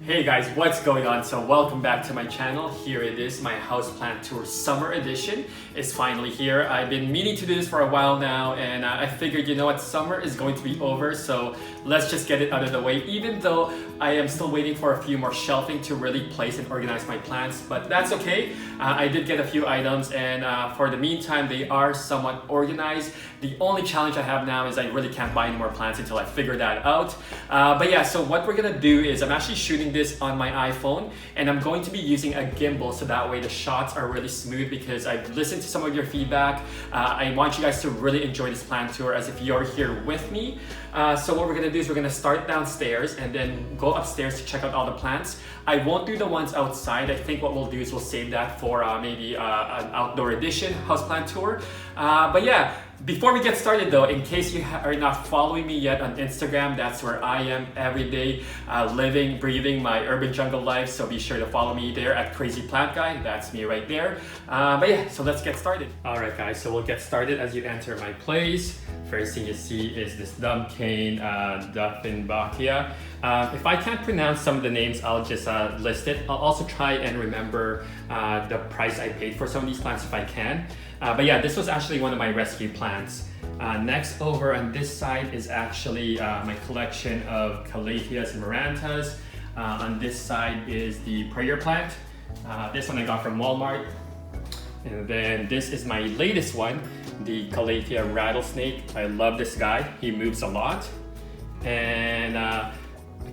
Hey guys, what's going on? So welcome back to my channel. Here it is, my houseplant tour summer edition is finally here. I've been meaning to do this for a while now, and I figured, you know what, summer is going to be over, so let's just get it out of the way, even though I am still waiting for a few more shelving to really place and organize my plants, but that's okay. I did get a few items, and for the meantime, they are somewhat organized. The only challenge I have now is I really can't buy any more plants until I figure that out. But yeah, so what we're gonna do is I'm actually shooting this on my iPhone, and I'm going to be using a gimbal so that way the shots are really smooth, because I've listened to some of your feedback. I want you guys to really enjoy this plant tour as if you're here with me. So what we're gonna do is we're gonna start downstairs and then go upstairs to check out all the plants. I won't do the ones outside. I think what we'll do is we'll save that for maybe an outdoor edition houseplant tour. But yeah, before we get started though, in case you are not following me yet on Instagram, that's where I am every day, living, breathing my urban jungle life. So be sure to follow me there at Crazy Plant Guy. That's me right there. But yeah, so let's get started. All right guys, so we'll get started as you enter my place. First thing you see is this Dumpcane Duffenbachia. If I can't pronounce some of the names, I'll just list it. I'll also try and remember the price I paid for some of these plants if I can. But yeah, this was actually one of my rescue plants. Next over on this side is actually my collection of Calatheas and Marantas. On this side is the prayer plant. This one I got from Walmart. And then this is my latest one, the Calathea rattlesnake. I love this guy. He moves a lot. And I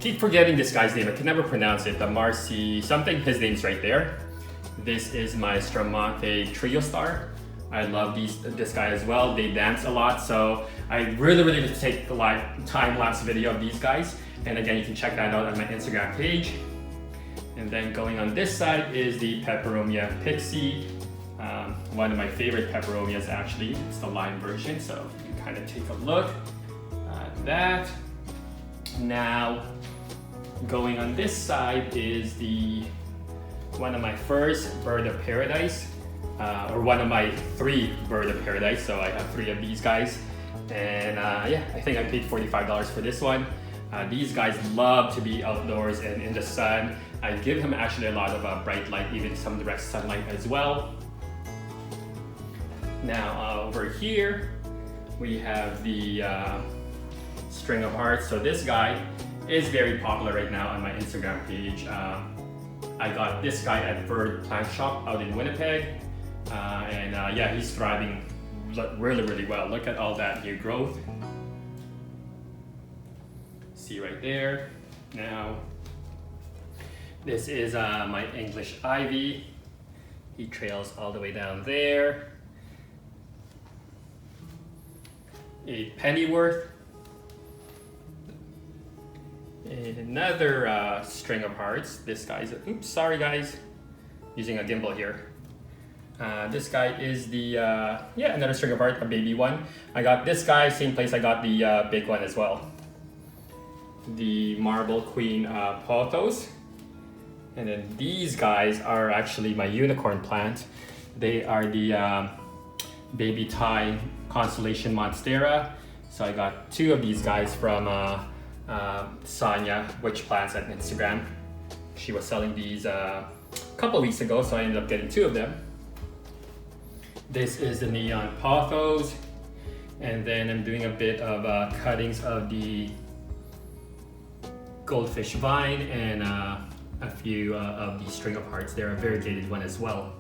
keep forgetting this guy's name. I can never pronounce it. The Marcy something. His name's right there. This is my Stramonte Trio Star. I love this guy as well. They dance a lot, so I really just take a live time-lapse video of these guys. And again, you can check that out on my Instagram page. And then going on this side is the Peperomia Pixie. One of my favorite peperomias actually. It's the lime version, so you can kind of take a look at that. Now, going on this side is one of my first bird of paradise, or one of my 3 bird of paradise. So I have 3 of these guys, and yeah, I think I paid $45 for this one. These guys love to be outdoors and in the sun. I give him actually a lot of bright light, even some direct sunlight as well. Now over here we have the string of hearts. So this guy is very popular right now on my Instagram page. I got this guy at Bird Plant Shop out in Winnipeg, and yeah, he's thriving really well. Look at all that new growth. See right there. Now this is my English ivy. He trails all the way down there. A pennyworth. And another string of hearts. This guy's oops, sorry guys, using a gimbal here. This guy is the yeah, another string of heart, a baby one. I got this guy same place I got the big one as well. The Marble Queen pothos. And then these guys are actually my unicorn plant. They are the baby Thai constellation monstera. So I got 2 of these guys from Sonia Witch Plants at Instagram. She was selling these a couple weeks ago, so I ended up getting 2 of them. This is the neon pothos, and then I'm doing a bit of cuttings of the goldfish vine and a few of the string of hearts. They're a variegated one as well.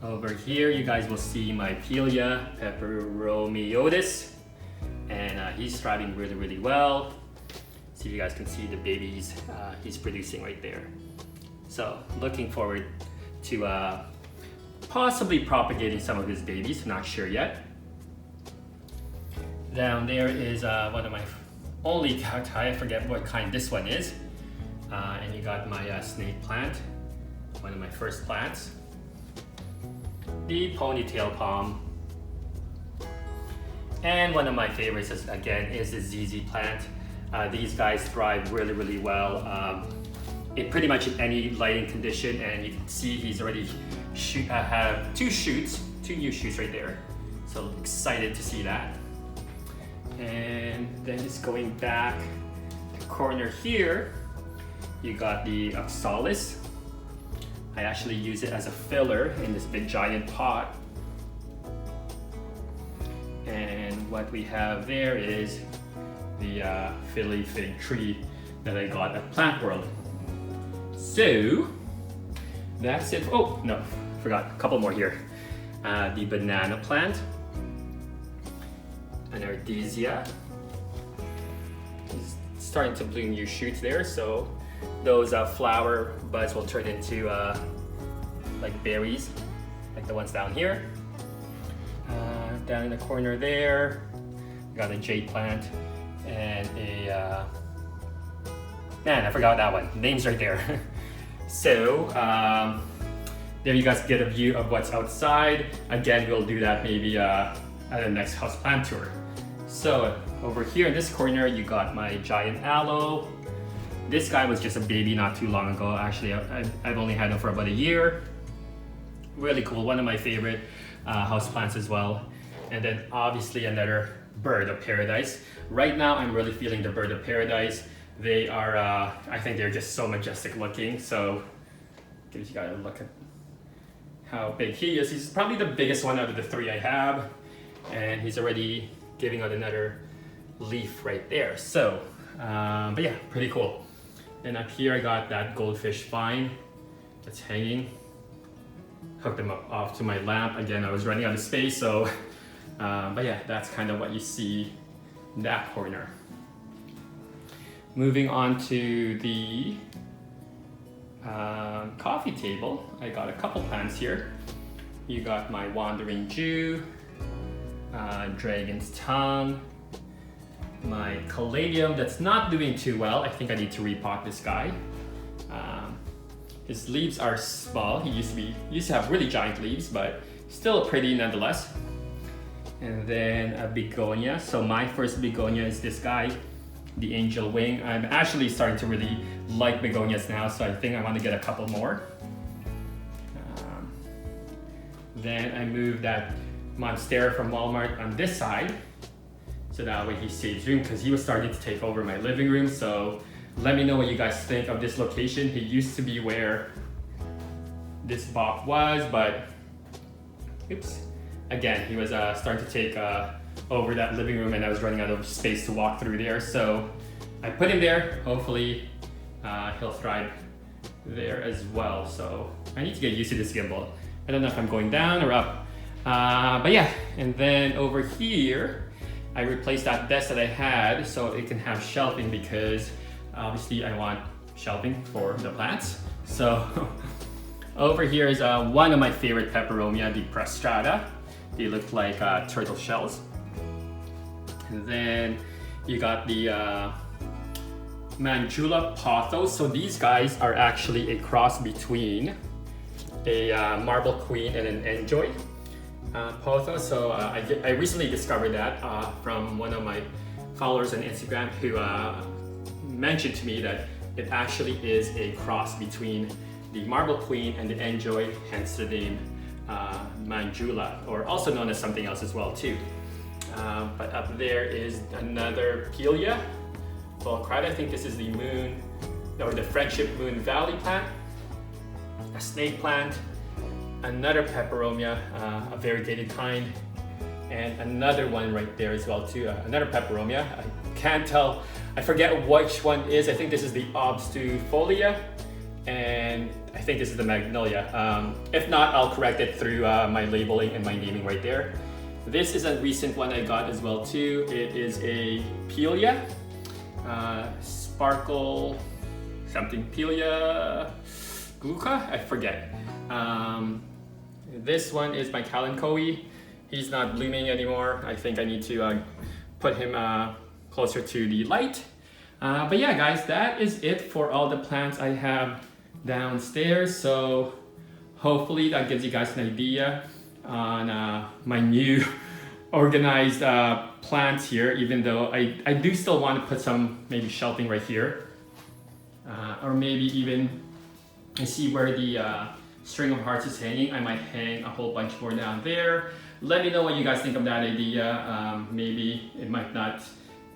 Over here you guys will see my pilea peperomiodes, and he's thriving really well. See if you guys can see the babies he's producing right there. So looking forward to possibly propagating some of his babies, not sure yet. Down there is one of my only cacti, I forget what kind this one is. And you got my snake plant, one of my first plants. The ponytail palm. And one of my favorites is, again, is the ZZ plant. These guys thrive really well in pretty much in any lighting condition, and you can see he's already have 2 new shoots right there. So excited to see that. And then just going back the corner here, you got the oxalis. I actually use it as a filler in this big giant pot. And what we have there is the Philly fig tree that I got at Plant World. So that's it. Oh no, forgot a couple more here. The banana plant, Angleariana, is starting to bloom new shoots there. So those flower buds will turn into like berries, like the ones down here. Down in the corner there, got a jade plant and a man, I forgot that one. Name's right there. So there you guys get a view of what's outside. Again, we'll do that maybe at the next houseplant tour. So over here in this corner, you got my giant aloe. This guy was just a baby not too long ago. Actually, I've only had him for about a year. Really cool, one of my favorite houseplants as well. And then obviously another bird of paradise. Right now, I'm really feeling the bird of paradise. They are, I think they're just so majestic looking. So give you guys a look at how big he is. He's probably the biggest one out of the three I have. And he's already giving out another leaf right there. So, but yeah, pretty cool. And up here, I got that goldfish vine that's hanging. Hooked them up off to my lamp. Again, I was running out of space, so, but yeah, that's kind of what you see in that corner. Moving on to the coffee table, I got a couple plants here. You got my wandering Jew, dragon's tongue, my caladium that's not doing too well. I think I need to repot this guy. His leaves are small. He used to have really giant leaves, but still pretty nonetheless. And then a begonia. So my first begonia is this guy, the angel wing. I'm actually starting to really like begonias now, so I think I want to get a couple more. Then I moved that monstera from Walmart on this side, so that way he saves room, because he was starting to take over my living room. So let me know what you guys think of this location. He used to be where this box was, but oops. Again, he was starting to take over that living room, and I was running out of space to walk through there. So I put him there. Hopefully he'll thrive there as well. So I need to get used to this gimbal. I don't know if I'm going down or up. But yeah, and then over here, I replaced that desk that I had so it can have shelving, because obviously I want shelving for the plants. So over here is one of my favorite peperomia, the prostrata. They look like turtle shells. And then you got the Mandula pothos. So these guys are actually a cross between a marble queen and an enjoy pothos. So I recently discovered that from one of my followers on Instagram, who mentioned to me that it actually is a cross between the marble queen and the enjoy, hence the name Mandula, or also known as something else as well too. But up there is another pilea. Well, I think this is the moon, or the Friendship Moon Valley plant, a snake plant, another peperomia, a variegated kind, and another one right there as well too, another peperomia. I can't tell, I forget which one is. I think this is the obstufolia, and I think this is the magnolia. If not, I'll correct it through my labeling and my naming right there. This is a recent one I got as well too. It is a pilea, sparkle something, pilea gluca, I forget. This one is my kalanchoe. He's not blooming anymore. I think I need to put him closer to the light. But yeah, guys, that is it for all the plants I have downstairs. So hopefully that gives you guys an idea on my new organized plants here, even though I do still want to put some maybe shelving right here. Or maybe even, I see where the string of hearts is hanging. I might hang a whole bunch more down there. Let me know what you guys think of that idea. Maybe it might not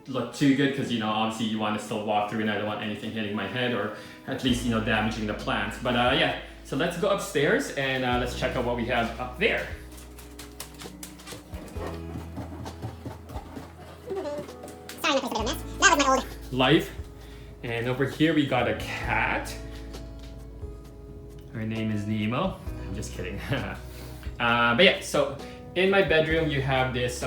look too good because, you know, obviously you want to still walk through and I don't want anything hitting my head or at least, you know, damaging the plants. But yeah, so let's go upstairs and let's check out what we have up there. Sorry, my place is a bit of a mess. That was my old life. And over here we got a cat. Her name is Nemo. I'm just kidding. But yeah, so in my bedroom you have this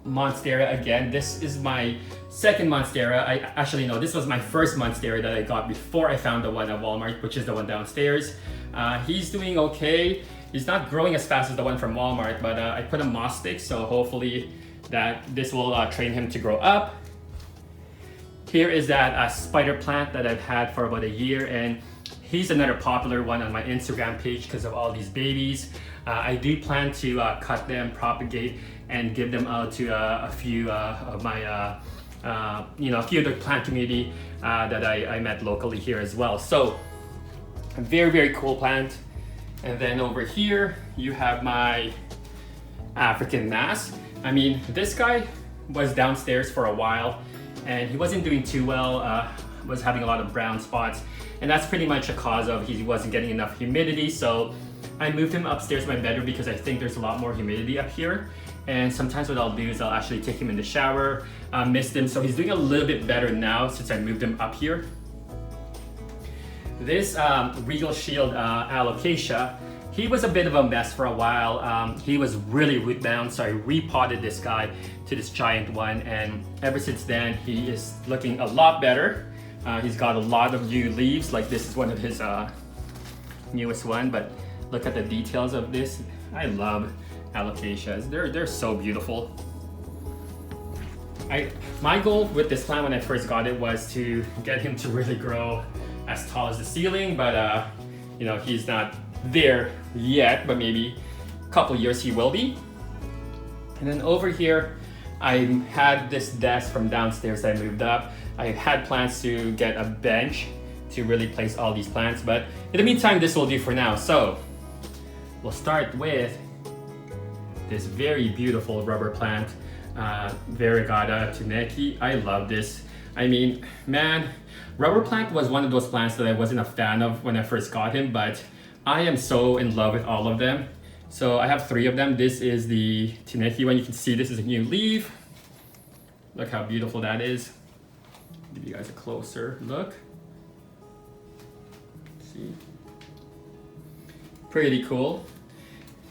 monstera again. This is my second monstera. I actually know this was my first monstera that I got before I found the one at Walmart, which is the one downstairs. He's doing okay. He's not growing as fast as the one from Walmart, but I put a moss stick, so hopefully that this will train him to grow up. Here is that spider plant that I've had for about a year, and he's another popular one on my Instagram page because of all these babies. I do plan to cut them, propagate, and give them out to a few of my, you know, a few of the plant community that I met locally here as well. So, a very, very cool plant. And then over here, you have my African mass. I mean, this guy was downstairs for a while and he wasn't doing too well, was having a lot of brown spots. And that's pretty much a cause of he wasn't getting enough humidity. So I moved him upstairs to my bedroom because I think there's a lot more humidity up here. And sometimes what I'll do is I'll actually take him in the shower, mist him. So he's doing a little bit better now since I moved him up here. This Regal Shield Alocasia, he was a bit of a mess for a while. He was really root bound, so I repotted this guy to this giant one, and ever since then he is looking a lot better. He's got a lot of new leaves, like this is one of his newest one, but look at the details of this. I love Alocasias. They're so beautiful. My goal with this plant when I first got it was to get him to really grow as tall as the ceiling, but you know, he's not there yet, but maybe a couple years he will be. And then over here, I had this desk from downstairs I moved up. I had plans to get a bench to really place all these plants, but in the meantime, this will do for now. So we'll start with this very beautiful rubber plant, Variegata Nikki. I love this. I mean, man, rubber plant was one of those plants that I wasn't a fan of when I first got him, but I am so in love with all of them. So I have 3 of them. This is the Tineki one. You can see this is a new leaf. Look how beautiful that is. Give you guys a closer look. See? Pretty cool.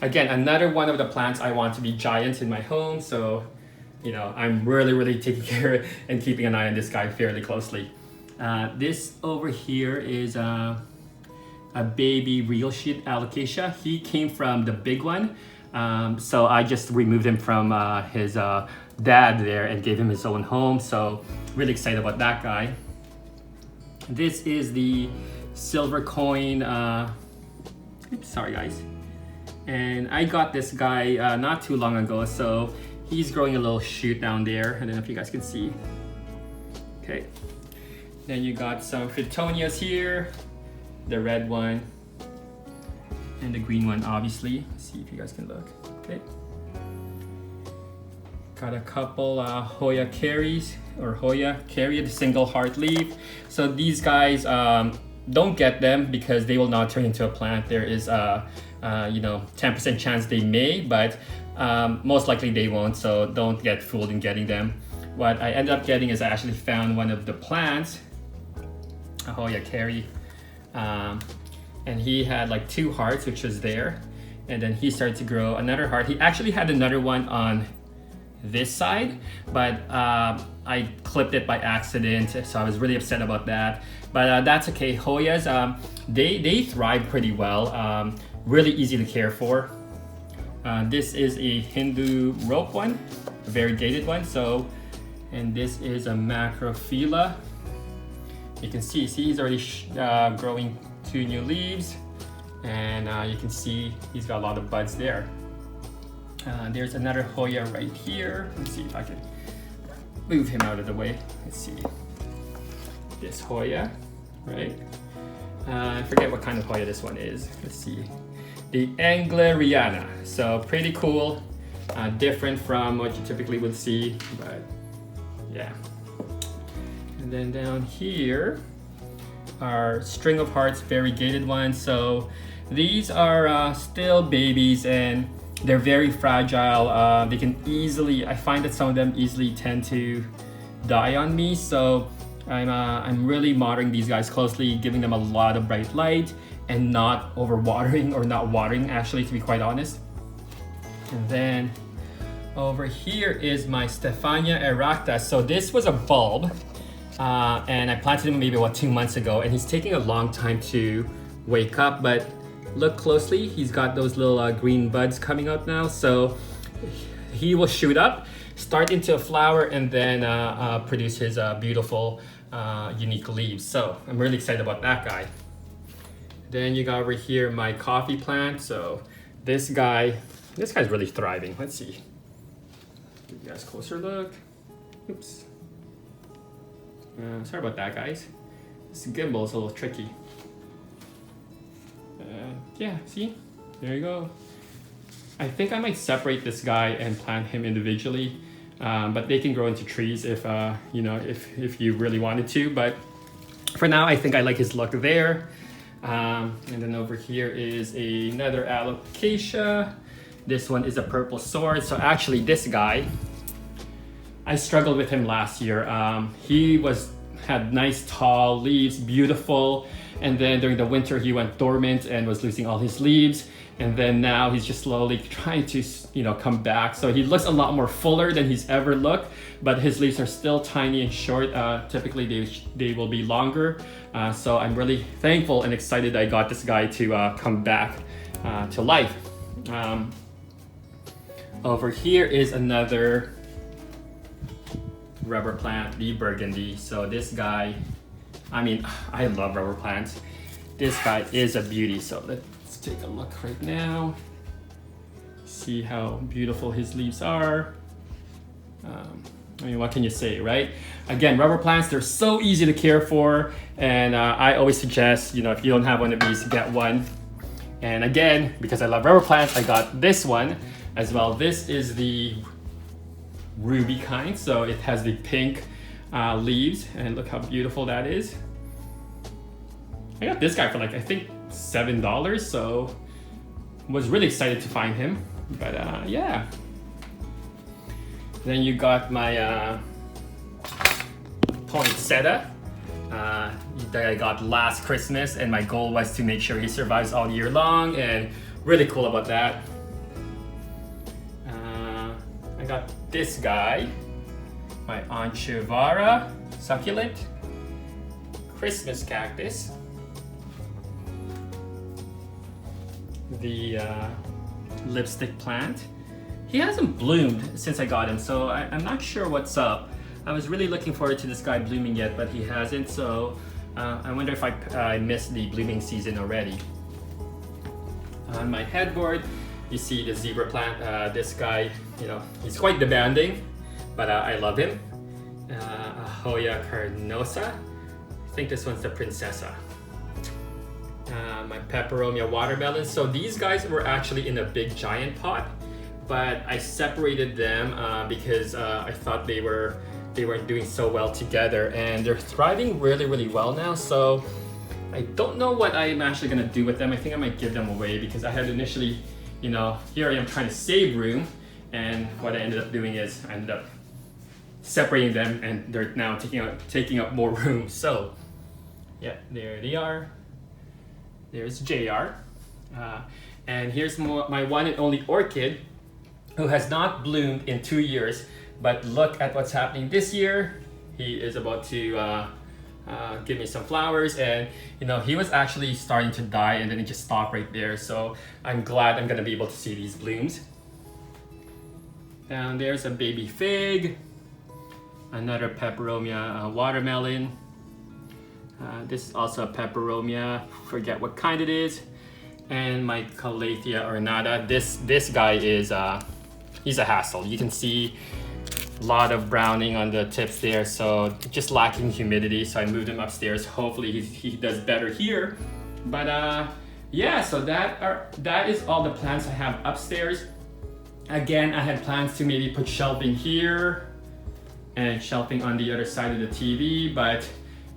Again, another one of the plants I want to be giant in my home. So, you know, I'm really taking care and keeping an eye on this guy fairly closely. This over here is a baby real shit Alocasia. He came from the big one. So I just removed him from his dad there and gave him his own home. So really excited about that guy. This is the silver coin. Oops, sorry guys. And I got this guy not too long ago. So he's growing a little shoot down there. I don't know if you guys can see. Okay. Then you got some Fitonias here. The red one and the green one, obviously. Let's see if you guys can look. Okay. Got a couple Hoya Carries or Hoya Carry, the single heart leaf. So these guys, don't get them because they will not turn into a plant. There is you know, 10% chance they may, but most likely they won't. So don't get fooled in getting them. What I ended up getting is I actually found one of the plants, a Hoya Carry. And he had like 2 hearts, which was there, and then he started to grow another heart. He actually had another one on this side, but I clipped it by accident, so I was really upset about that, but that's okay. Hoyas, they thrive pretty well, really easy to care for. This is a Hindu rope one, a variegated one. So, and this is a macro Fila. You can see he's already growing 2 new leaves, and you can see he's got a lot of buds there. There's another Hoya right here. Let's see if I can move him out of the way. Let's see. This Hoya, right? I forget what kind of Hoya this one is. Let's see. The Angleariana. So pretty cool. Different from what you typically would see, but Yeah. And then down here are string of hearts variegated ones. So these are still babies and they're very fragile. They can easily, I find that some of them easily tend to die on me. So I'm really monitoring these guys closely, giving them a lot of bright light and not overwatering, or not watering actually, to be quite honest. And then over here is my Stephania erecta. So this was a bulb and I planted him maybe about 2 months ago, and he's taking a long time to wake up, but look closely, he's got those little green buds coming out now. So he will shoot up, start into a flower, and then produce his beautiful unique leaves. So I'm really excited about that guy. Then you got over here my coffee plant. So this guy's really thriving. Let's see. Give you guys a closer look. Oops. Sorry about that, guys. This gimbal is a little tricky. Yeah, see? There you go. I think I might separate this guy and plant him individually, but they can grow into trees if you know, if you really wanted to. But for now, I think I like his look there. And then over here is another Alocasia. This one is a purple sword. So actually, this guy, I struggled with him last year. He had nice tall leaves, beautiful. And then during the winter, he went dormant and was losing all his leaves. And then now he's just slowly trying to, you know, come back. So he looks a lot more fuller than he's ever looked, but his leaves are still tiny and short. Typically they will be longer. So I'm really thankful and excited I got this guy to come back to life. Over here is another rubber plant, the Burgundy. So this guy, I mean, I love rubber plants. This guy is a beauty. So let's take a look right now. See how beautiful his leaves are. I mean, what can you say, right? Again, rubber plants, they're so easy to care for. And I always suggest, you know, if you don't have one of these, get one. And again, because I love rubber plants, I got this one as well. This is the ruby kind. So it has the pink leaves, and look how beautiful that is. I got this guy for like, I think $7, so was really excited to find him. But yeah. Then you got my poinsettia that I got last Christmas, and my goal was to make sure he survives all year long, and really cool about that. I got this guy, my Anchivara succulent Christmas cactus. The lipstick plant. He hasn't bloomed since I got him, so I'm not sure what's up. I was really looking forward to this guy blooming yet, but he hasn't, so I wonder if I missed the blooming season already. On my headboard, you see the zebra plant. This guy, you know, he's quite demanding, but I love him. Hoya Carry. I think this one's the Princessa. My Peperomia Watermelon. So these guys were actually in a big giant pot, but I separated them because I thought they weren't doing so well together, and they're thriving really well now. So I don't know what I'm actually gonna do with them. I think I might give them away, because I had initially, you know, here I am trying to save room, and what I ended up doing is I ended up separating them, and they're now taking up more room. So yeah, there they are. There's JR. And here's my one and only Orchid, who has not bloomed in 2 years, but look at what's happening this year. He is about to give me some flowers, and you know, he was actually starting to die, and then it just stopped right there. So I'm glad I'm gonna be able to see these blooms. Down there's a baby fig, another Peperomia watermelon. This is also a Peperomia, forget what kind it is. And my Coweta ornata. This guy is he's a hassle. You can see a lot of browning on the tips there, so just lacking humidity. So I moved him upstairs. Hopefully he does better here. But yeah, so that is all the plants I have upstairs. Again, I had plans to maybe put shelving here, and shelving on the other side of the TV,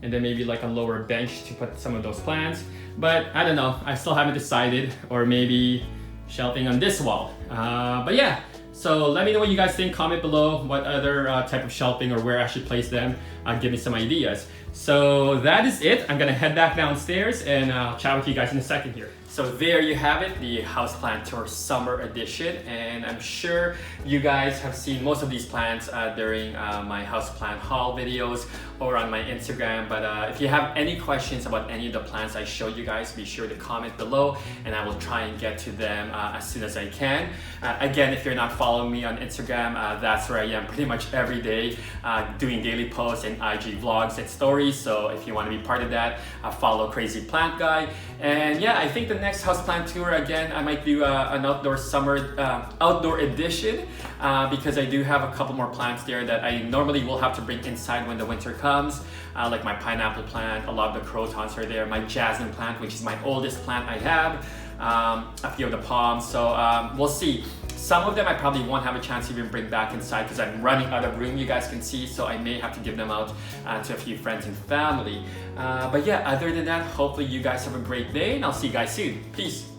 and then maybe like a lower bench to put some of those plants. But I don't know, I still haven't decided, or maybe shelving on this wall. But yeah, so let me know what you guys think. Comment below what other type of shelving or where I should place them. Give me some ideas. So that is it. I'm gonna head back downstairs and I'll chat with you guys in a second here. So there you have it, the Houseplant Tour Summer Edition, and I'm sure you guys have seen most of these plants during my houseplant haul videos or on my Instagram. But if you have any questions about any of the plants I showed you guys, be sure to comment below and I will try and get to them as soon as I can. Again, if you're not following me on Instagram, that's where I am pretty much every day doing daily posts and IG vlogs and stories. So if you want to be part of that, follow Crazy Plant Guy. And yeah, I think the next houseplant tour, again, I might do an outdoor summer outdoor edition because I do have a couple more plants there that I normally will have to bring inside when the winter comes, like my pineapple plant. A lot of the crotons are there. My jasmine plant, which is my oldest plant I have, a few of the palms. So we'll see. Some of them I probably won't have a chance to even bring back inside because I'm running out of room, you guys can see, so I may have to give them out to a few friends and family. But yeah, other than that, hopefully you guys have a great day and I'll see you guys soon. Peace.